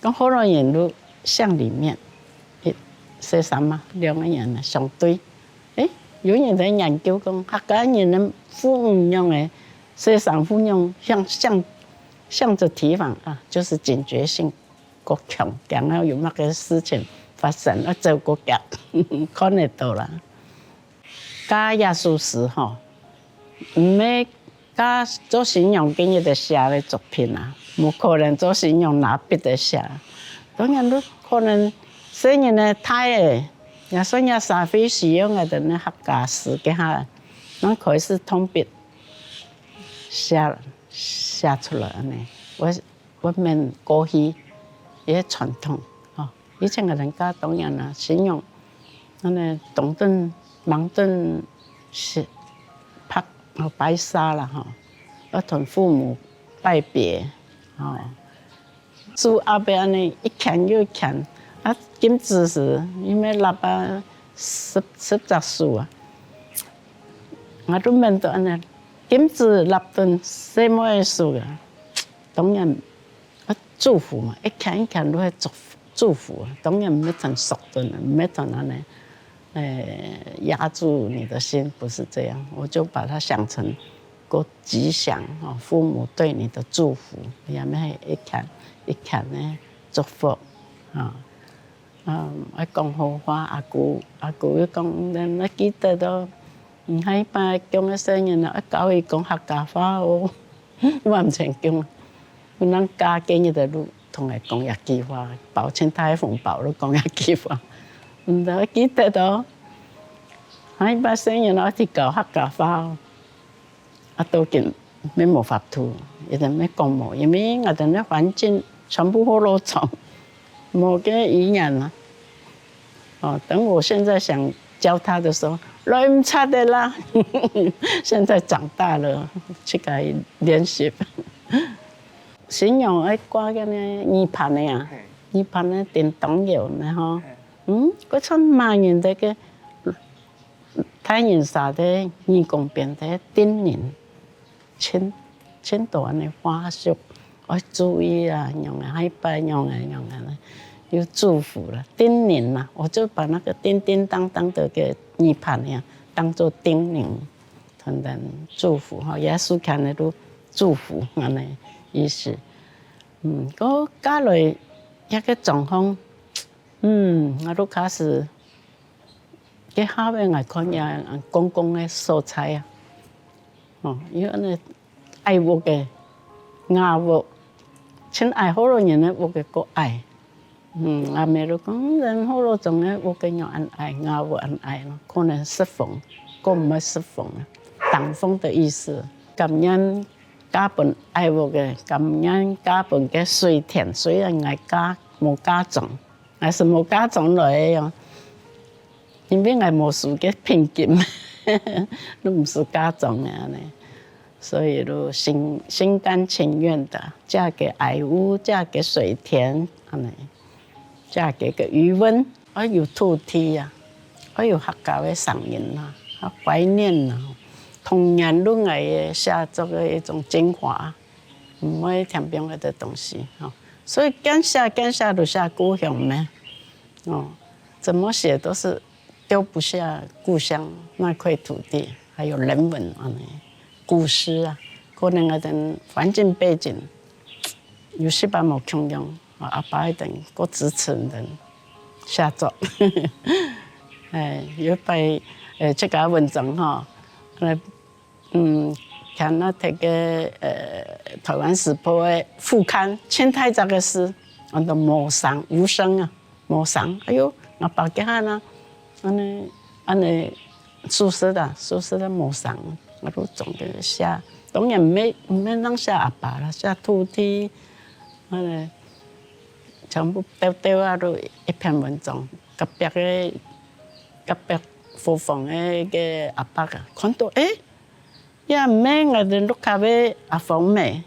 講好多人都像裡面，說什麼兩個人呢相對，有人在研究講客家人的父母用的說啥父母向着提防啊，就是警覺性夠強，然後有那個事情發生，要做個夾，看得到啦。假耶穌時吼，唔係假做信仰今日的寫的作品啊，冇可能做信仰拿筆的寫。當然都可能雖然呢太誒，也算也社會使用的那客家詩嘅下，咱可以是通筆寫出來呢。我們過去也傳統哦，以前嘅人家當然啦，信仰，那懂得忙頓是拍拜沙啦哈，要同父母拜別哦。書後邊安尼一看又一看，啊，金子是因為立啊十數啊，我都問到安尼，金子立頓什麼數啊？當然啊祝福嘛，一看都係祝福啊，當然唔係從俗頓啊，唔係從安尼壓住你的心，不是這樣，我就把它想成個吉祥啊，父母對你的祝福，也咩一看呢祝福啊，愛講好話，阿姑要講，我記得都唔係把講個聲音啦，教佢講客家話哦，我唔成講，我能家今日的路同佢講一句話，保清太風暴都講一句話，唔得記得到，係把聲音啦，去教客家話，啊都見咩冇法度，一定咩講冇，因為我哋嘅環境。全部好老長，冇個語言啦。哦，等我現在想教他的時候，來唔差的啦。現在長大了，去改練習。信仰愛掛個呢耳盤的呀，耳盤呢電動搖呢吼。嗰種馬人的個太陽曬的耳公邊的叮嚀，千多安尼花束。要注意啊，用啊，海拜用啊，要祝福了，叮嚀啦，我就把那個叮叮當當的個耳盤呀，當做叮嚀，同人祝福哈，耶穌看的都祝福安尼意思。嗰家裡一個狀況，我都開始，佢下邊我看呀，公共的蔬菜啊，因為呢愛物嘅亞物。親愛好多人咧，我嘅個愛，阿妹都講人好多種咧，我嘅有安愛，亞我安愛咯，可能適逢，個唔係適逢啊，當風的意思。感恩家本愛我嘅，感恩家本嘅水田，雖然我家冇家種，還是冇家種來嘅，因為我冇樹嘅品鑑，都唔是家種嘅呢。所以都心甘情願的嫁給愛物，嫁給水田，嫁給個漁塭，還有土地呀，還有客家的聲音啦，懷念啦，童年都愛寫作的一種精華，唔會填平的東西。所以更寫都寫故鄉呢，怎麼寫都是丟不下故鄉那塊土地，還有人文故事啊，可能我哋環境背景有時把冇窮用，阿爸一定個支持人寫作，要被這個文章哈，看那個台灣時報的副刊，千太雜個詩，我都冇上無聲啊，冇上，哎呦，我爸給他啦，安尼宿舍的冇上。我都總嘅寫，當然唔係當寫阿爸啦，寫土地，全部丟啊都一篇文章，隔壁廚房嘅個阿伯啊，看到也唔係我哋碌卡嘅阿房妹，